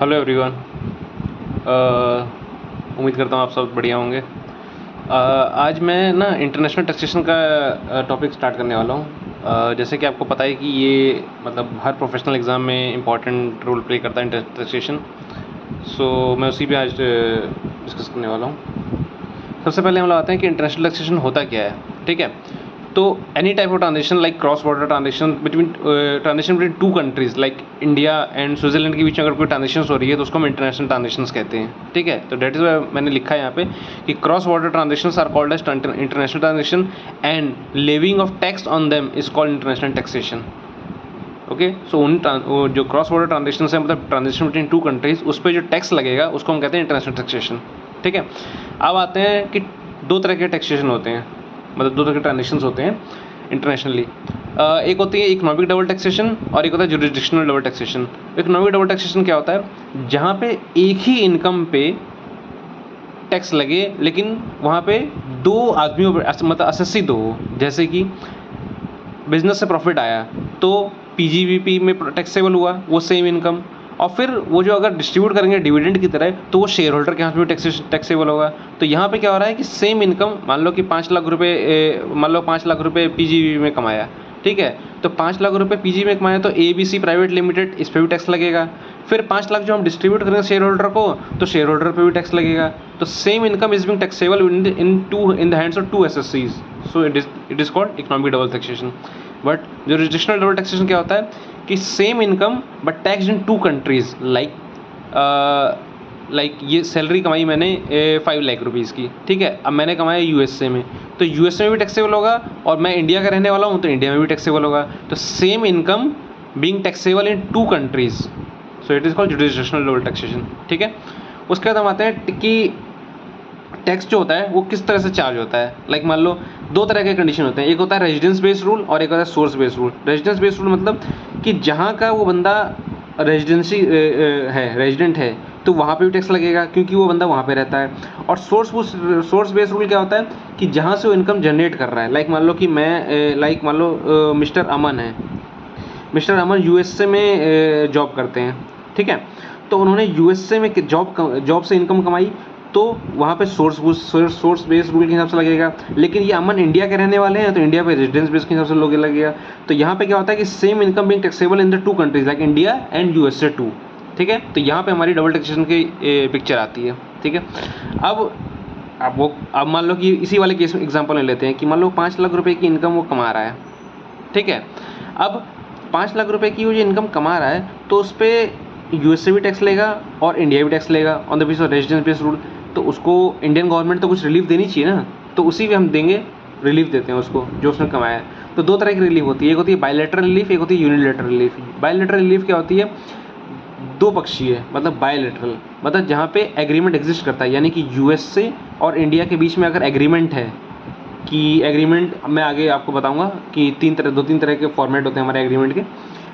Hello everyone. उम्मीद करता हूँ आप सब बढ़िया होंगे। आज मैं ना इंटरनेशनल टैक्सेशन का टॉपिक स्टार्ट करने वाला हूँ। जैसे कि आपको पता है कि ये मतलब हर प्रोफेशनल एग्ज़ाम में इम्पॉर्टेंट रोल प्ले करता है टैक्सेशन। सो मैं उसी पे आज डिस्कस करने वाला हूँ। सबसे पहले हम लोग आते हैं कि इंटरनेशनल टैक्सेशन होता क्या है। ठीक है, तो any type of transaction like cross border transaction between two countries like India and Switzerland के बीच में अगर कोई ट्रांजेक्शन हो रही है तो उसको हम इंटरनेशनल ट्रांजेक्शन कहते हैं। ठीक है, तो डेट इज मैंने लिखा है यहाँ पे कि cross border transactions are called as international transaction and levying of tax on them is called international taxation. Okay, so जो क्रॉस बॉर्डर ट्रांजेक्शन है मतलब ट्रांजेक्शन बिटवीन टू कंट्रीज, उस पर जो टैक्स लगेगा उसको हम कहते हैं इंटरनेशनल टैक्सेशन। ठीक है, अब आते हैं कि दो तरह के टैक्सेशन होते हैं, मतलब दो तरह के ट्रांजेक्शन्स होते हैं इंटरनेशनली। एक होती है इकोनॉमिक डबल टैक्सेशन और एक होता है jurisdictional double taxation. Economic double taxation क्या होता है? जहाँ पे एक ही इनकम पे टैक्स लगे लेकिन वहाँ पे दो आदमियों पर मतलब असेसी दो हो। जैसे कि बिजनेस से प्रॉफिट आया तो पीजीबीपी में टैक्सेबल हुआ वो सेम इनकम, और फिर वो जो अगर डिस्ट्रीब्यूट करेंगे डिविडेंड की तरह तो वो शेयर होल्डर के हाथ में टैक्सेबल होगा। तो यहाँ पे क्या हो रहा है कि सेम इनकम, मान लो कि 5 लाख रुपए पीजीबी में कमाया। ठीक है, तो 5 लाख रुपए पीजी में कमाया तो एबीसी प्राइवेट लिमिटेड, इस पर भी टैक्स लगेगा। फिर 5 लाख जो हम डिस्ट्रीब्यूट करेंगे शेयर होल्डर को तो शेयर होल्डर पे भी टैक्स लगेगा। तो same income is being taxable in the hands of two assessees, so it is called economic double taxation. But jurisdictional double taxation क्या होता है कि same income but tax in two countries like ये salary कमाई मैंने 5 lakh rupees की। ठीक है, अब मैंने कमाया यूएसए में, तो यूएसए में भी टैक्सेबल होगा, और मैं इंडिया का रहने वाला हूँ तो इंडिया में भी टैक्सेबल होगा। तो same income being taxable in two countries, so it is called jurisdictional double taxation. ठीक है, उसके बाद हम आते हैं कि टैक्स जो होता है वो किस तरह से चार्ज होता है। लाइक मान लो दो तरह के कंडीशन होते हैं, एक होता है रेजिडेंस बेस्ड रूल और एक होता है source based rule. Residence based rule मतलब कि जहाँ का वो बंदा रेजिडेंट है तो वहाँ पे भी टैक्स लगेगा क्योंकि वो बंदा वहाँ पे रहता है। और सोर्स बेस्ड रूल क्या होता है कि जहाँ से वो इनकम जनरेट कर रहा है। लाइक मान लो कि मिस्टर अमन है, मिस्टर अमन यूएसए में जॉब करते हैं। ठीक है, तो उन्होंने यूएसए में जॉब से इनकम कमाई तो वहाँ पे सोर्स बेस्ड रूल के हिसाब से लगेगा। लेकिन ये अमन इंडिया के रहने वाले हैं तो इंडिया पे रेजिडेंस बेस के हिसाब से लोग लगेगा। तो यहाँ पे क्या होता है कि same income being taxable in the two countries like India and USA too. ठीक है, तो यहाँ पे हमारी डबल टैक्सेशन की पिक्चर आती है। ठीक है, अब मान लो कि इसी वाले केस में एग्जाम्पल ले लेते हैं कि मान लो 5 लाख रुपए की इनकम वो कमा रहा है। ठीक है, अब 5 लाख रुपए की वो जो इनकम कमा रहा है तो उस पर यूएसए भी टैक्स लेगा और इंडिया भी टैक्स लेगा on the basis of residence based rule. तो उसको इंडियन गवर्नमेंट तो कुछ रिलीफ देनी चाहिए ना, तो उसी पे हम देंगे, रिलीफ देते हैं उसको जो उसने कमाया है। तो दो तरह की रिलीफ होती है, एक होती है बायलैटरल रिलीफ, एक होती है यूनिलैटरल रिलीफ। बायलैटरल रिलीफ क्या होती है? दो पक्षीय, मतलब बायलैटरल, मतलब जहाँ पे एग्रीमेंट एग्जिस्ट करता है, यानी कि यूएसए और इंडिया के बीच में अगर एग्रीमेंट है कि एग्रीमेंट, मैं आगे आपको बताऊंगा कि दो तीन तरह के फॉर्मेट होते हैं हमारे एग्रीमेंट के।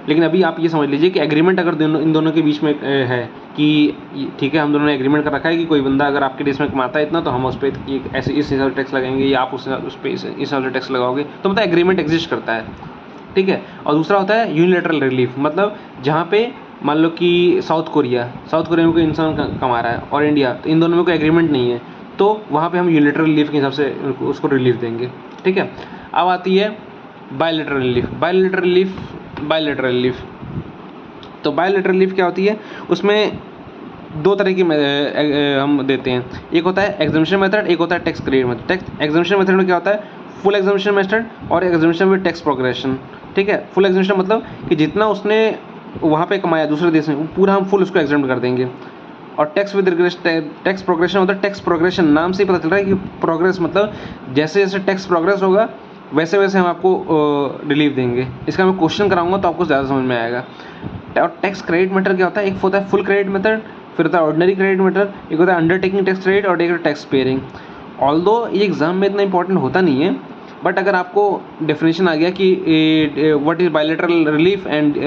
लेकिन अभी आप ये समझ लीजिए कि एग्रीमेंट अगर इन दोनों के बीच में है कि ठीक है, हम दोनों ने एग्रीमेंट कर रखा है कि कोई बंदा अगर आपके देश में कमाता है इतना तो हम उस पर ऐसे इस हिसाब से टैक्स लगाएंगे या आप उस पर इस हिसाब से टैक्स लगाओगे, तो मतलब एग्रीमेंट एग्जिस्ट करता है। ठीक है, और दूसरा होता है यूनिलैटरल रिलीफ, मतलब जहाँ पे मान लो कि साउथ कोरिया में कोई इंसान कमा रहा है और इंडिया, तो इन दोनों में कोई एग्रीमेंट नहीं है तो वहाँ पे हम यूनिलैटरल रिलीफ के हिसाब से उसको रिलीफ देंगे। ठीक है, अब आती है बायलैटरल रिलीफ। तो बायलैटरल रिलीफ क्या होती है? उसमें दो तरह की हम देते हैं, एक होता है एग्जम्पशन मेथड, एक होता है tax credit method. Exemption method में क्या होता है? फुल एग्जम्पशन मेथड और एग्जम्पशन विद टैक्स प्रोग्रेशन। ठीक है, फुल एग्जम्पशन मतलब कि जितना उसने वहाँ पे कमाया दूसरे देश में पूरा हम फुल उसको एग्जम्प्ट कर देंगे। और टैक्स प्रोग्रेशन मतलब टैक्स प्रोग्रेशन नाम से ही पता चल रहा है कि प्रोग्रेस मतलब जैसे जैसे टैक्स प्रोग्रेस होगा वैसे वैसे हम आपको रिलीफ देंगे। इसका मैं क्वेश्चन कराऊंगा तो आपको ज़्यादा समझ में आएगा। और टैक्स क्रेडिट मेथड क्या होता है? एक होता है फुल क्रेडिट मेथड, फिर होता है ऑर्डिनरी क्रेडिट मेथड, एक होता है अंडरटेकिंग टैक्स क्रेडिट और एक टैक्स पेयरिंग। ऑल्दो ये एग्जाम में इतना इंपॉर्टेंट होता नहीं है, बट अगर आपको डेफिनेशन आ गया कि what is bilateral relief and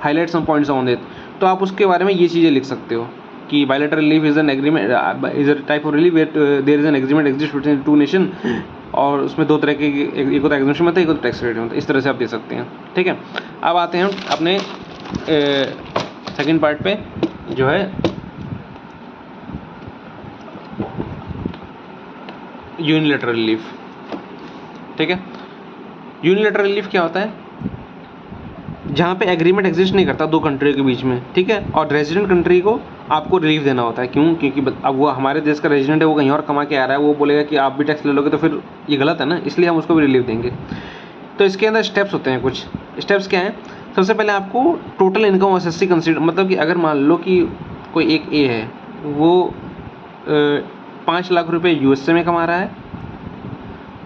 highlight some points on it, तो आप उसके बारे में ये चीज़ें लिख सकते हो कि bilateral relief is an agreement is a type of relief there is an agreement exist between two nation, और उसमें दो तरह के, एक होता है एग्जम्पशन मेथड, एक होता है टैक्स क्रेडिट मेथड। इस तरह से आप दे सकते हैं। ठीक है, अब आते हैं अपने सेकंड पार्ट पे जो है यूनिलैटरल रिलीफ। ठीक है, यूनिलैटरल रिलीफ क्या होता है? जहाँ पे एग्रीमेंट एग्जिस्ट नहीं करता दो कंट्रियों के बीच में, ठीक है, और रेजिडेंट कंट्री को आपको रिलीफ देना होता है। क्यों? क्योंकि अब वो हमारे देश का रेजिडेंट है, वो कहीं और कमा के आ रहा है, वो बोलेगा कि आप भी टैक्स ले लोगे तो फिर ये गलत है ना, इसलिए हम उसको भी रिलीफ देंगे। तो इसके अंदर स्टेप्स होते हैं। कुछ स्टेप्स क्या हैं? सबसे पहले आपको टोटल इनकम एसएससी कंसीडर, मतलब कि अगर मान लो कि कोई एक ए है, वो 5 लाख रुपए यूएसए में कमा रहा है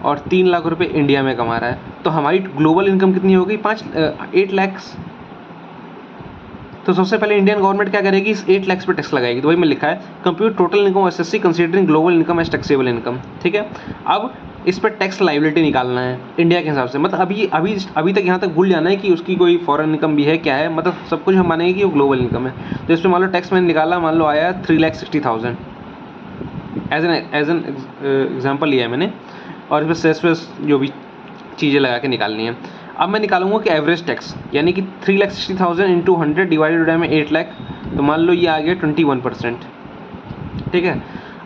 और 3 लाख रुपए इंडिया में कमा रहा है, तो हमारी ग्लोबल इनकम कितनी होगी? 8 लैक्स। तो सबसे पहले इंडियन गवर्नमेंट क्या करेगी? इस 8 लैक्स पे टैक्स लगाएगी। तो वही में लिखा है compute total income SSC considering global income as taxable income. ठीक है, अब इस पर टैक्स लाइबिलिटी निकालना है इंडिया के हिसाब से। मतलब अभी तक यहाँ तक भूल जाना है कि उसकी कोई फॉरेन इनकम भी है, क्या है, मतलब सब कुछ हम मानेंगे कि वो ग्लोबल इनकम है। तो इस पर मान लो टैक्स मैंने निकाला, मान लो आया 3,60,000 एज एन एग्जाम्पल लिया है मैंने, और इसमें सेस वेस जो भी चीज़ें लगा के निकालनी है। अब मैं निकालूंगा कि एवरेज टैक्स, यानी कि 3,60,000 इंटू 100 डिवाइडेड बाय में 8 लाख, तो मान लो ये आ गया 21%। ठीक है,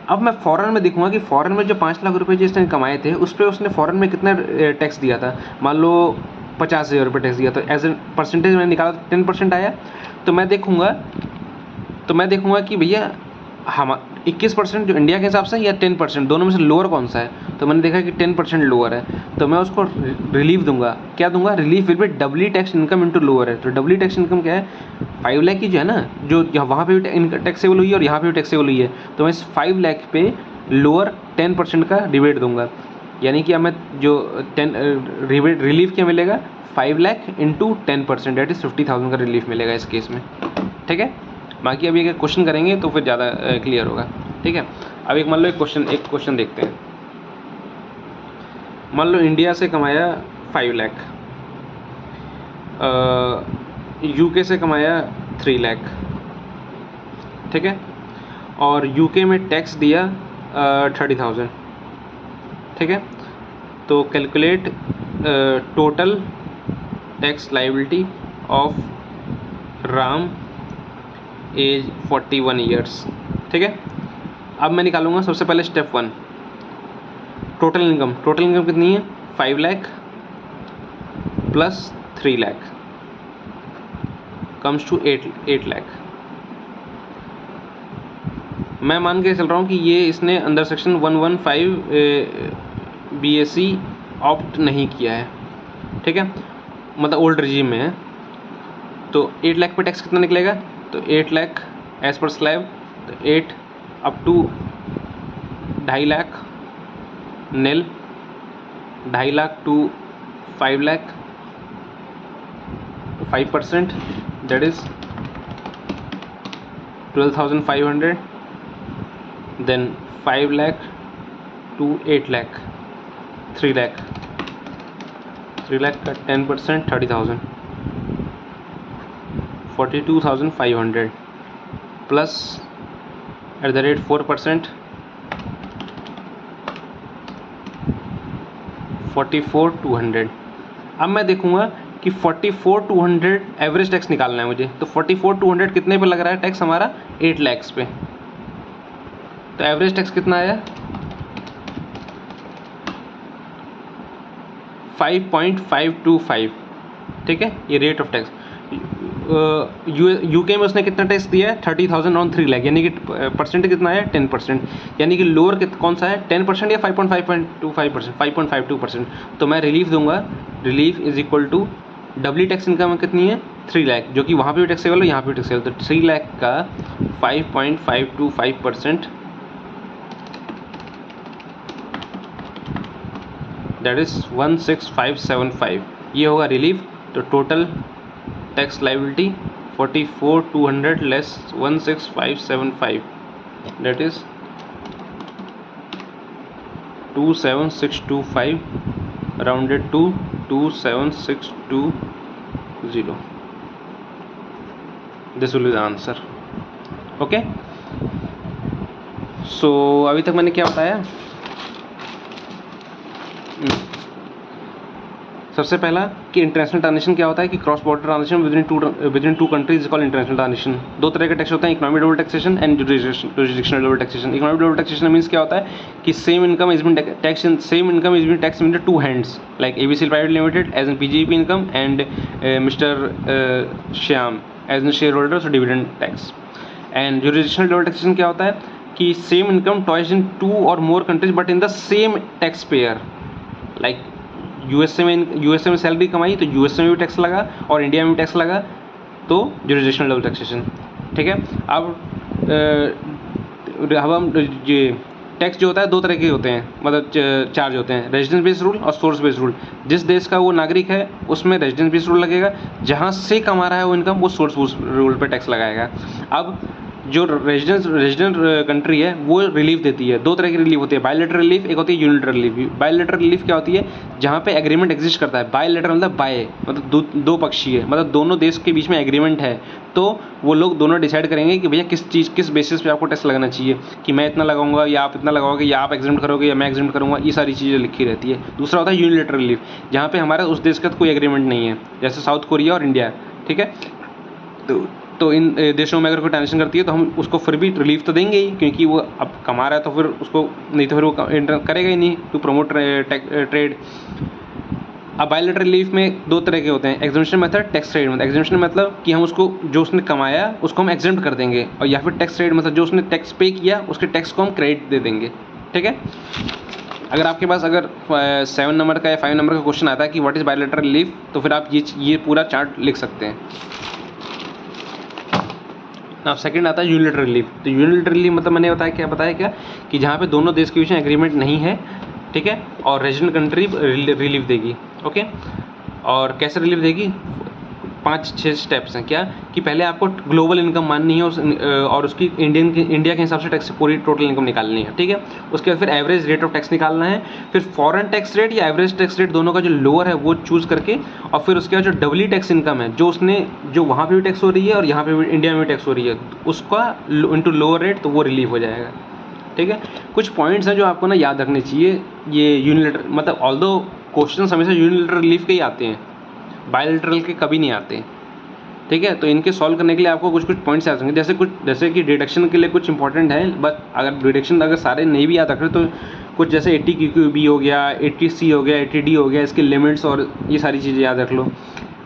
अब मैं फॉरेन में देखूंगा कि फॉरेन में जो 5 लाख रुपए जिसने कमाए थे उस पर उसने फॉरेन में कितना टैक्स दिया था। मान लो 50,000 रुपये टैक्स दिया, तो एज ए परसेंटेज मैंने निकाला 10% आया। तो मैं देखूंगा कि भैया हम 21% जो इंडिया के हिसाब से या 10%, दोनों में से लोअर कौन सा है? तो मैंने देखा कि 10% लोअर है, तो मैं उसको रिलीफ दूंगा। क्या दूंगा? Relief will be doubly tax income into lower है। तो डबली टैक्स इनकम क्या है? 5 लाख की जो है ना, जो वहाँ पे भी टैक्सेबल हुई है और यहाँ पे भी टैक्सेबल हुई है, तो मैं इस 5 लाख पे लोअर 10% का रिबेट दूंगा। यानी कि अब मैं जो 10 रिलीफ क्या मिलेगा? 5 लाख इंटू 10%, डेट इज 50,000 का रिलीफ मिलेगा इस केस में। ठीक है, बाकी अभी अगर क्वेश्चन करेंगे तो फिर ज़्यादा क्लियर होगा। ठीक है, अब एक मान लो एक क्वेश्चन देखते हैं। मान लो इंडिया से कमाया 5 लाख, यूके से कमाया 3 लाख, ठीक है, और यूके में टैक्स दिया 30,000। ठीक है, तो calculate total tax liability of Ram as 41 years. ठीक है, अब मैं निकालूंगा सबसे पहले स्टेप 1 टोटल इनकम कितनी है? 5 lakh plus 3 lakh comes to 8 lakh. मैं मान के चल रहा हूँ कि ये इसने अंडर सेक्शन 115 BAC ऑप्ट नहीं किया है। ठीक है, मतलब ओल्ड रिजीम में है। तो 8 लाख पे टैक्स कितना निकलेगा? तो 8 लाख एज पर स्लैब, तो 8 up to 2.5 lakh nil, 2.5 lakh to 5 lakh, 5%, that is 12,500, then 5 lakh to 8 lakh, 3 lakh का 10% 30,000, 42,500 प्लस @ 4% 44,200। अब मैं देखूंगा कि 44,200 एवरेज टैक्स निकालना है मुझे। तो 44,200 कितने पे लग रहा है टैक्स हमारा? 8 लैक्स पे। तो एवरेज टैक्स कितना आया? 5.525। ठीक है, ये रेट ऑफ टैक्स। यूके में उसने कितना टैक्स दिया है? 30,000 ऑन 3 लाख, यानी कि परसेंट कितना है? 10%। यानी कि लोअर कौन सा है? 10% या 5.525%? 5.52%। तो मैं रिलीफ दूंगा। Relief is equal to doubly tax income कितनी है? 3 लाख, जो कि वहाँ पे भी टैक्सेबल है, यहाँ पे भी टैक्सेबल। तो 3 लाख का 5.525%, दैट इज 16,575, ये होगा रिलीफ। तो total tax liability 44,200 less 16,575, that is 27,625 rounded to 27,620। This will be the answer. Okay, so अभी तक मैंने क्या बताया? सबसे पहला कि इंटरनेशनल ट्रांजेक्शन क्या होता है कि cross border transaction within two countries is called international transaction. दो तरह के टैक्स होते हैं, economic double taxation and jurisdictional double taxation. Economic double taxation means क्या होता है कि same income is been tax in the two hands, like ABC private limited as an PGP income and mister Shyam as an share holder dividend tax. And jurisdictional double taxation क्या होता है कि same income twice in two और more countries but in the same tax payer, like USA में salary कमाई तो USA में भी टैक्स लगा और इंडिया में भी टैक्स लगा, तो जुरिडिक्शनल डबल टैक्सेशन। ठीक है, अब हम ये टैक्स जो होता है दो तरह के होते हैं, मतलब चार्ज होते हैं, रेजिडेंस बेस्ड रूल और सोर्स बेस्ड रूल। जिस देश का वो नागरिक है उसमें रेजिडेंस बेस्ड रूल लगेगा, जहाँ से कमा रहा है वो इनकम वो सोर्स रूल पे टैक्स लगाएगा। अब जो रेजिडेंट कंट्री है वो रिलीफ देती है, दो तरह की रिलीफ होती है, बायलैटरल रिलीफ, एक होती है यूनिलैटरल रिलीफ। बायलैटरल रिलीफ क्या होती है, जहाँ पे एग्रीमेंट एग्जिस्ट करता है, बायलैटरल मतलब बाय मतलब दो पक्षीय है, मतलब दोनों देश के बीच में एग्रीमेंट है, तो वो लोग दोनों डिसाइड करेंगे कि भैया किस बेसिस पे आपको टैक्स लगाना चाहिए, कि मैं इतना लगाऊंगा या आप इतना लगाओगे, या आप एग्जिम्ट करोगे या मैं एग्जिम्ट करूंगा, ये सारी चीज़ें लिखी रहती है। दूसरा होता है यूनिलैटरल रिलीफ, जहाँ पे हमारा उस देश का कोई एग्रीमेंट नहीं है, जैसे साउथ कोरिया और इंडिया। ठीक है, तो इन देशों में अगर कोई ट्रांजेक्शन करती है तो हम उसको फिर भी रिलीफ तो देंगे ही, क्योंकि वो अब कमा रहा है तो फिर उसको, नहीं तो फिर वो करेगा ही नहीं टू प्रमोट ट्रेड। अब बायलैटरल रिलीफ में दो तरह के होते हैं, एग्जेम्पशन मेथड, टैक्स रेट। मतलब एग्जेम्पशन मतलब कि हम उसको जो उसने कमाया उसको हम एग्जेम्प्ट कर देंगे, और या फिर टैक्स रेट मतलब जो उसने टैक्स पे किया उसके टैक्स को हम क्रेडिट दे देंगे। ठीक है, अगर आपके पास अगर 7 नंबर का या 5 नंबर का क्वेश्चन आता है कि व्हाट इज बायलैटरल रिलीफ, तो फिर आप ये पूरा चार्ट लिख सकते हैं। अब सेकंड आता है यूनिलैटरल रिलीफ। तो यूनिलैटरल रिलीफ मतलब मैंने बताया क्या कि जहाँ पे दोनों देश के बीच में एग्रीमेंट नहीं है, ठीक है, और रेजिडेंट कंट्री रिलीफ देगी। ओके, और कैसे रिलीफ देगी, 5-6 स्टेप्स हैं। क्या कि पहले आपको ग्लोबल इनकम माननी है और उसकी इंडिया के हिसाब से टैक्स पूरी टोटल इनकम निकालनी है। ठीक है, उसके बाद फिर एवरेज रेट ऑफ टैक्स निकालना है, फिर फॉरेन टैक्स रेट या एवरेज टैक्स रेट दोनों का जो लोअर है वो चूज़ करके, और फिर उसके बाद जो डबली टैक्स इनकम है जो वहाँ पे भी टैक्स हो रही है और यहाँ पे भी इंडिया में भी टैक्स हो रही है, उसका इंटू लोअर रेट, तो वो रिलीव हो जाएगा। ठीक है, कुछ पॉइंट्स हैं जो आपको ना याद रखने चाहिए। ये यूनिलैटरल मतलब ऑल्दो क्वेश्चन हमेशा यूनिलैटरल रिलीफ के ही आते हैं, बायलैटरल के कभी नहीं आते। ठीक है, तो इनके सॉल्व करने के लिए आपको कुछ पॉइंट्स याद रखेंगे, जैसे कि डिडक्शन के लिए कुछ इंपॉर्टेंट है, बट अगर डिडक्शन अगर सारे नहीं भी याद रख रहे तो कुछ जैसे 80 QQB हो गया, 80 C हो गया, 80 D हो गया, इसके लिमिट्स और ये सारी चीज़ें याद रख लो।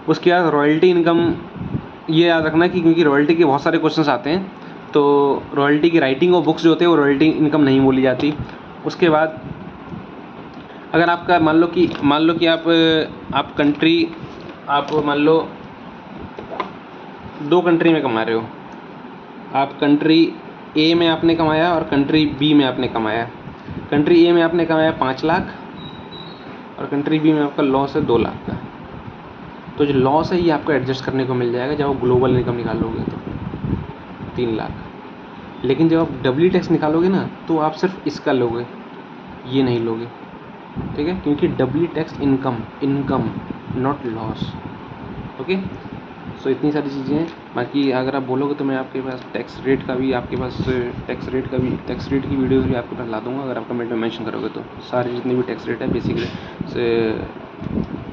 उसके बाद रॉयल्टी इनकम ये याद रखना कि क्योंकि रॉयल्टी के बहुत सारे क्वेश्चन आते हैं, तो रॉयल्टी की राइटिंग और बुक्स जो होते हैं वो रॉयल्टी इनकम नहीं बोली जाती। उसके बाद अगर आपका मान लो कि आप कंट्री, आप मान लो 2 कंट्री में कमा रहे हो, आप कंट्री ए में आपने कमाया और कंट्री बी में आपने कमाया। कंट्री ए में आपने कमाया 5 लाख और कंट्री बी में आपका लॉस है 2 लाख का। तो जो लॉस है ये आपको एडजस्ट करने को मिल जाएगा जब आप ग्लोबल इनकम निकालोगे तो 3 लाख। लेकिन जब आप डबली टैक्स निकालोगे ना तो आप सिर्फ इसका लोगे, ये नहीं लोगे। ठीक है, क्योंकि doubly tax income not loss. Okay, so इतनी सारी चीज़ें हैं। बाकी अगर आप बोलोगे तो मैं आपके पास टैक्स रेट की वीडियोस भी आपके पास ला दूंगा, अगर आप कमेंट में मेंशन करोगे तो। सारे जितने भी टैक्स रेट है बेसिकली से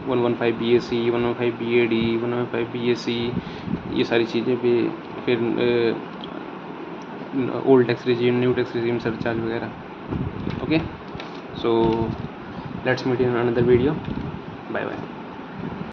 115 BAC, 115 BAD, 115 BAC, ये सारी चीज़ें भी, फिर old tax regime, new tax regime, surcharge वगैरह। Okay, so let's meet in another video. Bye bye.